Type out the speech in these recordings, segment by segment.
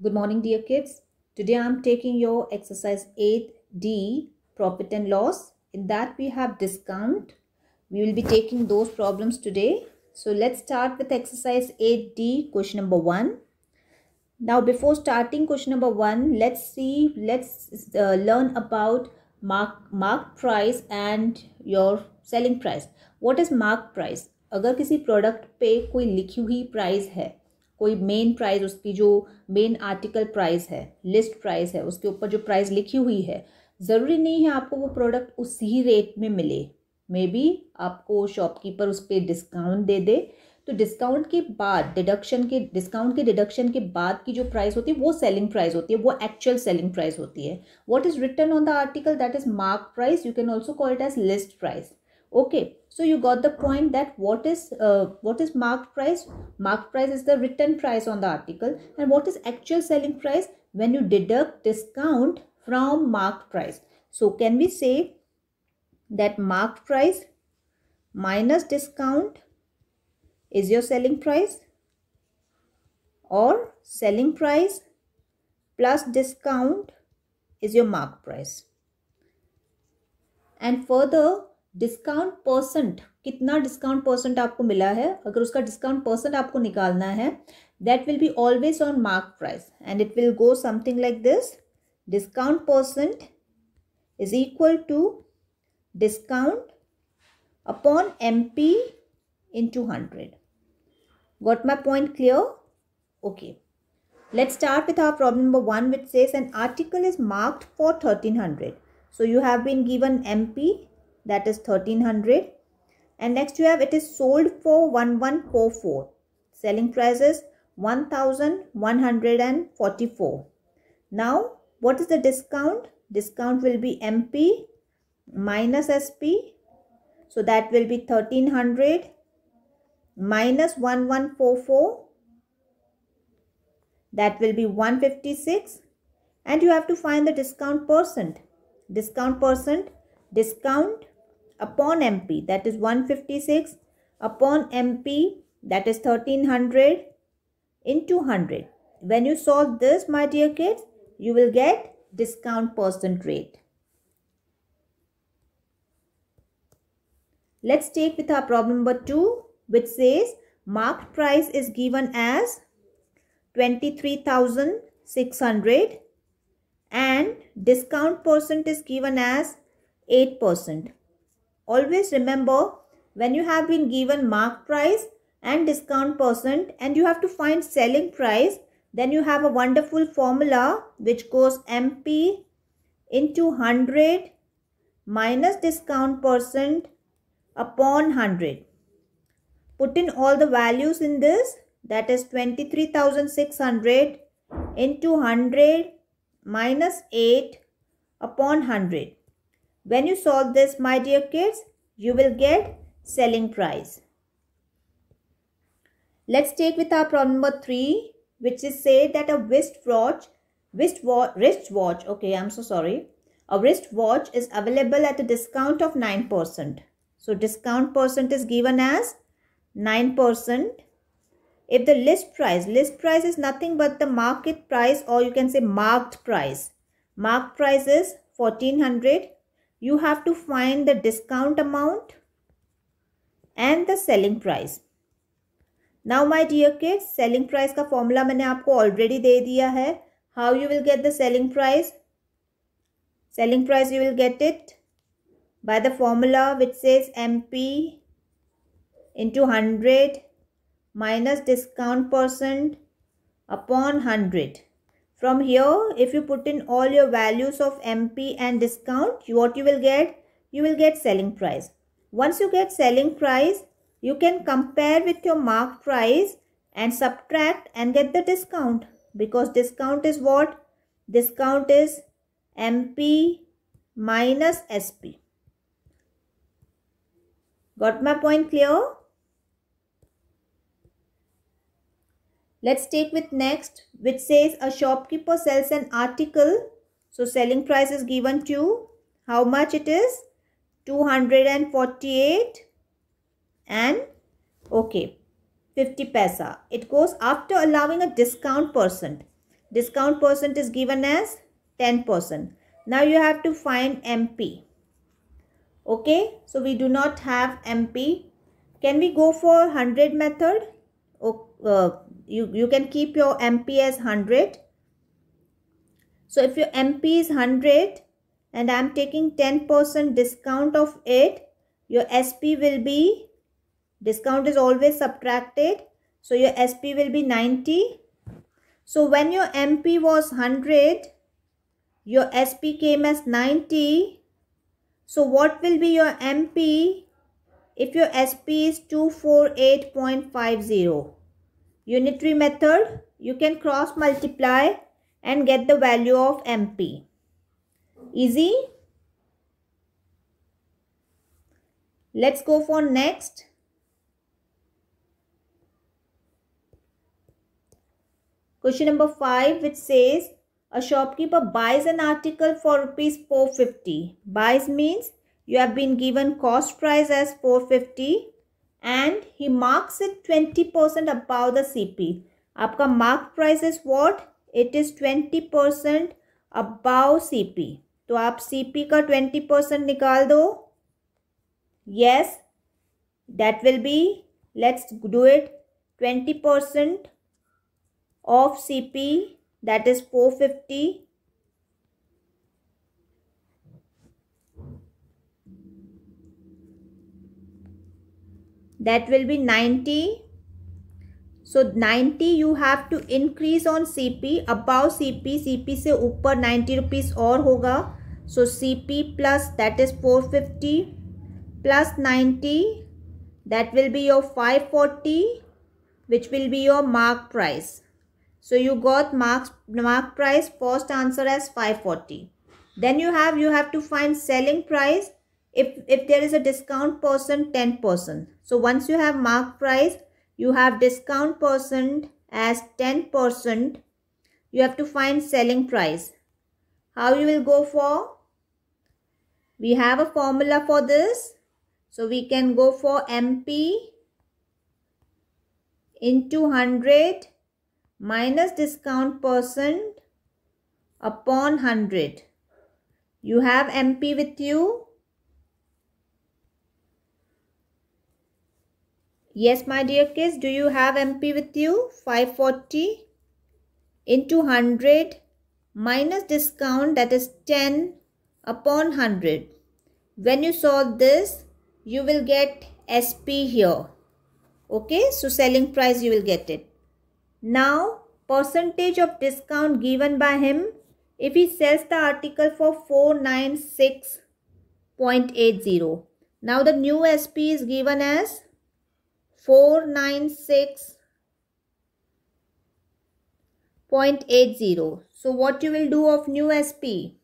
Good morning, dear kids. Today I am taking your exercise 8D, profit and loss. In that we have discount. We will be taking those problems today. So let's start with exercise 8D, question number 1. Now before starting question number 1, let's learn about mark price and your selling price. What is mark price? अगर किसी product पे कोई लिखी हुई price है, कोई main price, उसकी जो मेन आर्टिकल प्राइस है, लिस्ट प्राइस है, उसके ऊपर जो प्राइस लिखी हुई है, ज़रूरी नहीं है आपको वो प्रोडक्ट उसी रेट में मिले. मे बी आपको शॉपकीपर उस पर डिस्काउंट दे दे, तो डिस्काउंट के बाद डिस्काउंट के डिडक्शन के बाद की जो प्राइस होती है वो सेलिंग प्राइस होती है, वो एक्चुअल सेलिंग प्राइस होती है. What is written on the article, that is mark price. You can also call it as list price. Okay, so you got the point that what is marked price? Marked price is the written price on the article, and what is actual selling price? When you deduct discount from marked price. So can we say that marked price minus discount is your selling price, or selling price plus discount is your mark price? And further, discount percent, कितना discount percent आपको मिला है, अगर उसका discount percent आपको निकालना है, that will be always on mark price, and it will go something like this. Discount percent is equal to discount upon MP into 100. Got my point clear? Okay. Let's start with our problem number 1, which says an article is marked for 1300. So you have been given MP, that is 1300, and next you have it is sold for 1144. Selling price is 1144. Now what is the discount? Discount will be MP minus SP, so that will be 1300 minus 1144, that will be 156, and you have to find the discount percent. Discount upon MP, that is 156, upon MP, that is 1300, into 100. When you solve this, my dear kids, you will get discount percent rate. Let's take with our problem number 2, which says marked price is given as 23,600 and discount percent is given as 8%. Always remember, when you have been given mark price and discount percent and you have to find selling price, then you have a wonderful formula which goes MP into 100 minus discount percent upon 100. Put in all the values in this, that is 23,600 into 100 minus 8 upon 100. When you solve this, my dear kids, you will get selling price. Let's take with our problem number 3, which is said that a wristwatch, a wristwatch is available at a discount of 9%. So discount percent is given as 9%. If the list price is nothing but the market price, or you can say marked price. Marked price is 1400. You have to find the discount amount and the selling price. Now my dear kids, selling price का formula मैंने आपको already दे दिया है. How you will get the selling price? Selling price you will get it by the formula which says MP into 100 minus discount percent upon 100. From here, if you put in all your values of MP and discount, what you will get? You will get selling price. Once you get selling price, you can compare with your marked price and subtract and get the discount. Because discount is what? Discount is MP minus SP. Got my point clear? Let's take with next, which says a shopkeeper sells an article. So selling price is given to, how much it is? 248 and 50 paisa. It goes after allowing a discount percent. discount percent is given as 10%. Now you have to find MP. Okay, so we do not have MP. Can we go for 100 method? You can keep your MP as 100. So if your MP is 100 and I am taking 10% discount of it, your SP will be, discount is always subtracted, so your SP will be 90. So when your MP was 100, your SP came as 90. So what will be your MP if your SP is 248.50? Unitary method, you can cross multiply and get the value of MP. Easy. Let's go for next. Question number 5, which says a shopkeeper buys an article for rupees 450. Buys means you have been given cost price as 450 and he marks it 20% above the CP. आपका mark price is what? It is 20% above CP. तो आप CP का 20% निकाल दो. Yes, that will be, let's do it, 20% of CP, that is 450. That will be 90. So 90 you have to increase on CP, above CP, CP से ऊपर 90 rupees और होगा. So CP plus, that is 450 plus 90, that will be your 540, which will be your mark price. So you got mark price, first answer as 540. Then you have to find selling price. If there is a discount percent, 10%. So once you have mark price, you have discount percent as 10%. You have to find selling price. How you will go for? We have a formula for this. So we can go for MP into 100 minus discount percent upon 100. You have MP with you? Yes, my dear kids, do you have MP with you? 540 into 100 minus discount, that is 10 upon 100. When you solve this, you will get SP here. Okay, so selling price you will get it. Now, percentage of discount given by him, if he sells the article for 496.80. Now the new SP is given as 496.80. So what you will do of new SP?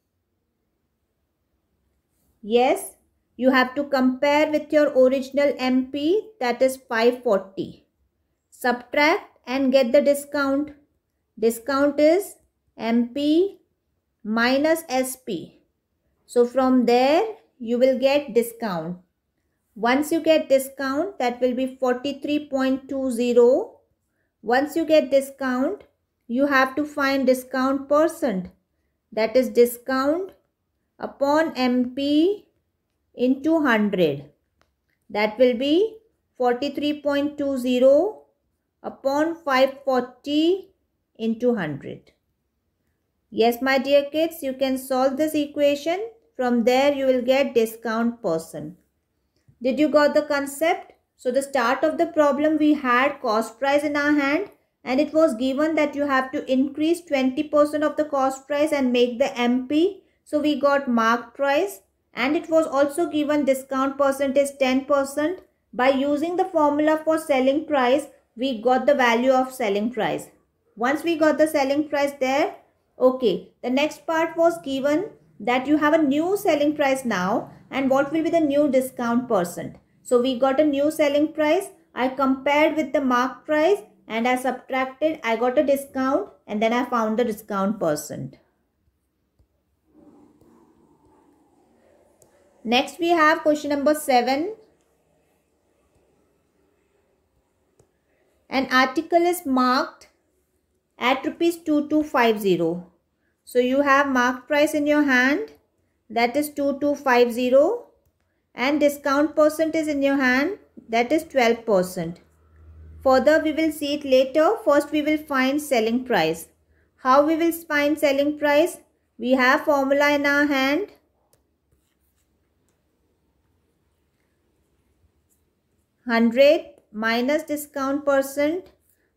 Yes, you have to compare with your original MP, that is 540. Subtract and get the discount. Discount is MP minus SP. So from there you will get discount. Once you get discount, that will be 43.20. Once you get discount, you have to find discount percent. That is discount upon MP into 100. That will be 43.20 upon 540 into 100. Yes, my dear kids, you can solve this equation. From there you will get discount percent. Did you got the concept? So the start of the problem, we had cost price in our hand and it was given that you have to increase 20% of the cost price and make the MP. So we got mark price and it was also given discount percent is 10%. By using the formula for selling price, we got the value of selling price. Once we got the selling price there, okay, the next part was given that you have a new selling price now and what will be the new discount percent. So we got a new selling price. I compared with the mark price and I subtracted. I got a discount and then I found the discount percent. Next we have question number 7. An article is marked at rupees 2250. So you have mark price in your hand, that is 2250, and discount percent is in your hand, that is 12%. Further we will see it later. First we will find selling price. How we will find selling price? We have formula in our hand. $100 minus discount percent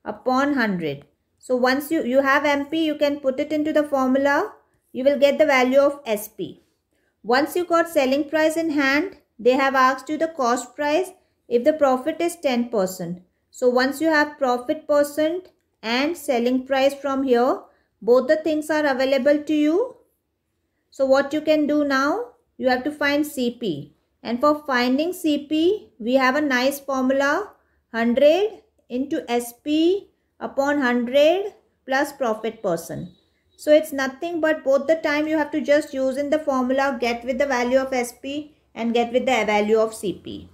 upon 100. So once you have MP, you can put it into the formula. You will get the value of SP. Once you got selling price in hand, they have asked you the cost price if the profit is 10%. So once you have profit percent and selling price from here, both the things are available to you. So what you can do now, you have to find CP. And for finding CP, we have a nice formula, 100 into SP upon 100 plus profit percent. So it's nothing but both the time you have to just use in the formula, get with the value of SP and get with the value of CP.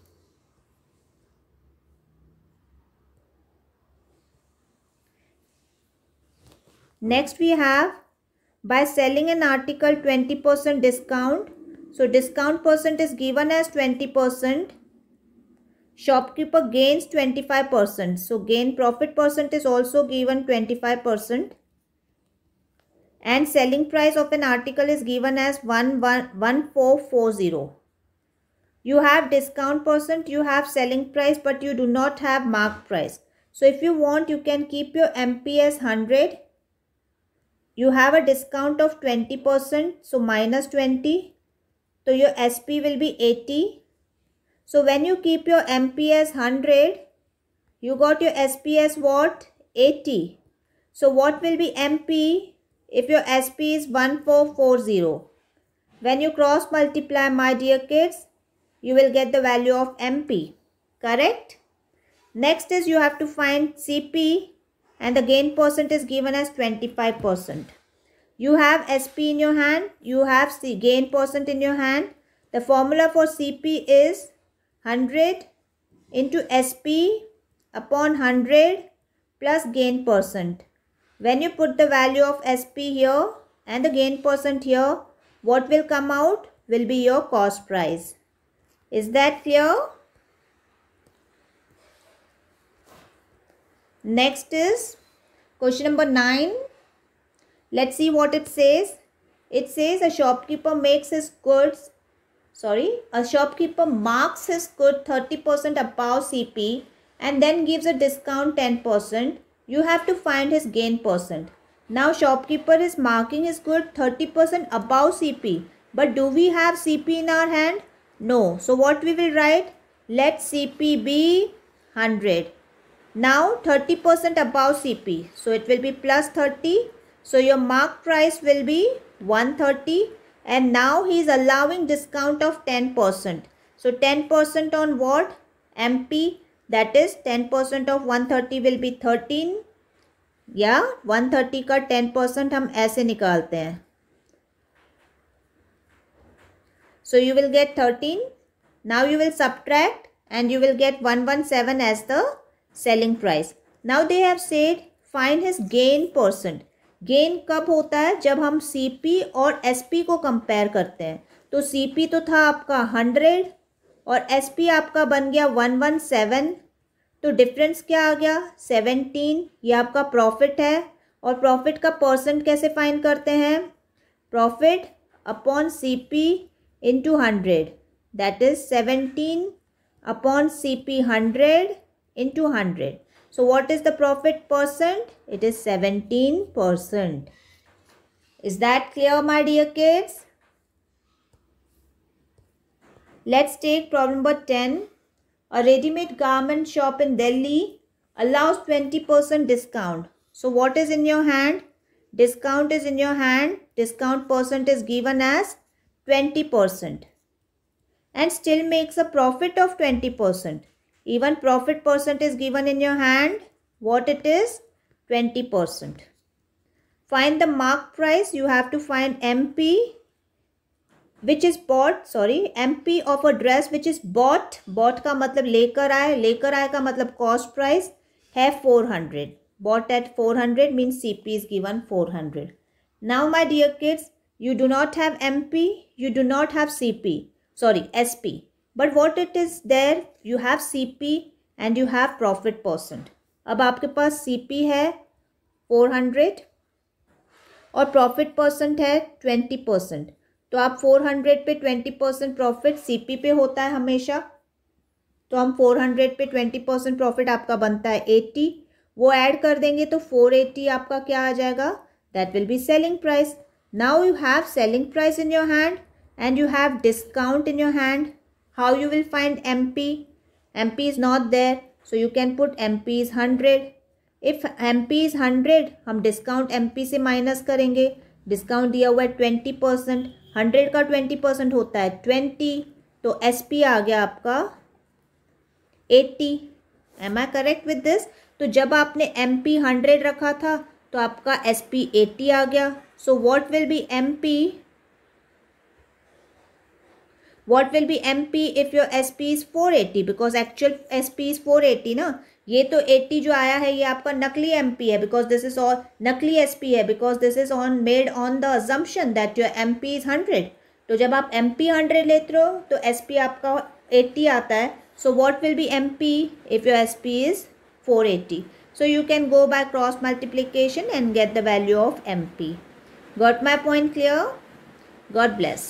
Next we have, by selling an article 20% discount. So discount percent is given as 20%. Shopkeeper gains 25%. So gain profit percent is also given 25%. And selling price of an article is given as 1440. You have discount percent, you have selling price, but you do not have mark price. So if you want, you can keep your MP as 100. You have a discount of 20%, so minus 20. So your SP will be 80. So when you keep your MP as 100, you got your SP as what? 80. So what will be MP if your SP is 1440? When you cross multiply, my dear kids, you will get the value of MP. Correct? Next is you have to find CP, and the gain percent is given as 25%. You have SP in your hand, you have gain percent in your hand. The formula for CP is 100 into SP upon 100 plus gain percent. When you put the value of SP here and the gain percent here, what will come out will be your cost price. Is that clear? Next is question number 9. Let's see what it says. It says a shopkeeper marks his goods 30% above CP and then gives a discount 10%. You have to find his gain percent. Now shopkeeper is marking his good 30% above CP. But do we have CP in our hand? No. So what we will write? Let CP be 100. Now 30% above CP. So it will be plus 30. So your mark price will be 130. And now he is allowing discount of 10%. So 10% on what? MP. That is 10% of 130 will be 13. या 130 का 10% हम ऐसे निकालते हैं. So you will get 13. Now you will subtract and you will get 117 as the selling price. Now they have said find his gain percent. Gain कब होता है? जब हम CP और SP को कंपेयर करते हैं. तो CP तो था आपका 100 और SP आपका बन गया 117. तो डिफरेंस क्या आ गया? 17. ये आपका प्रॉफिट है. और प्रॉफिट का परसेंट कैसे फाइंड करते हैं? Profit upon CP into 100. That is 17 upon CP 100 into 100. So what is the profit percent? It is 17%. Is that clear, my dear kids? Let's take problem number 10. A ready-made garment shop in Delhi allows 20% discount. So what is in your hand? Discount is in your hand. Discount percent is given as 20%. And still makes a profit of 20%. Even profit percent is given in your hand. What it is? 20%. Find the mark price. You have to find MP which is bought. MP of a dress which is bought. Bought का मतलब लेकर आए. लेकर आए का मतलब cost price है 400. bought at 400 means CP is given 400. Now my dear kids, you do not have MP, you do not have SP. But what it is there, you have CP and you have profit percent. अब आपके पास CP है 400 और profit percent है 20%. तो आप 400 पे 20% profit CP पे होता है हमेशा. तो हम 400 पे 20% प्रॉफिट आपका बनता है 80. वो ऐड कर देंगे तो 480 आपका क्या आ जाएगा? That will be selling price. Now you have selling price in your hand and you have discount in your hand. How you will find MP? MP is not there, so you can put MP is 100. If MP is 100, हम discount MP से minus करेंगे. Discount दिया हुआ है 20%. 100 का 20% होता है 20. तो SP आ गया आपका 80. Am I correct with this? तो जब आपने MP 100 रखा था तो आपका SP 80 आ गया. So what will be MP? What will be MP if your SP is 480? Because actual SP is 480 ना. ये तो 80 जो आया है ये आपका नकली MP है, because this is all नकली SP है, because this is on made on the assumption that your MP is 100. तो जब आप MP 100 लेते हो तो SP आपका 80 आता है. So what will be MP if your SP is 480? So you can go by cross multiplication and get the value of MP. Got my point clear? God bless.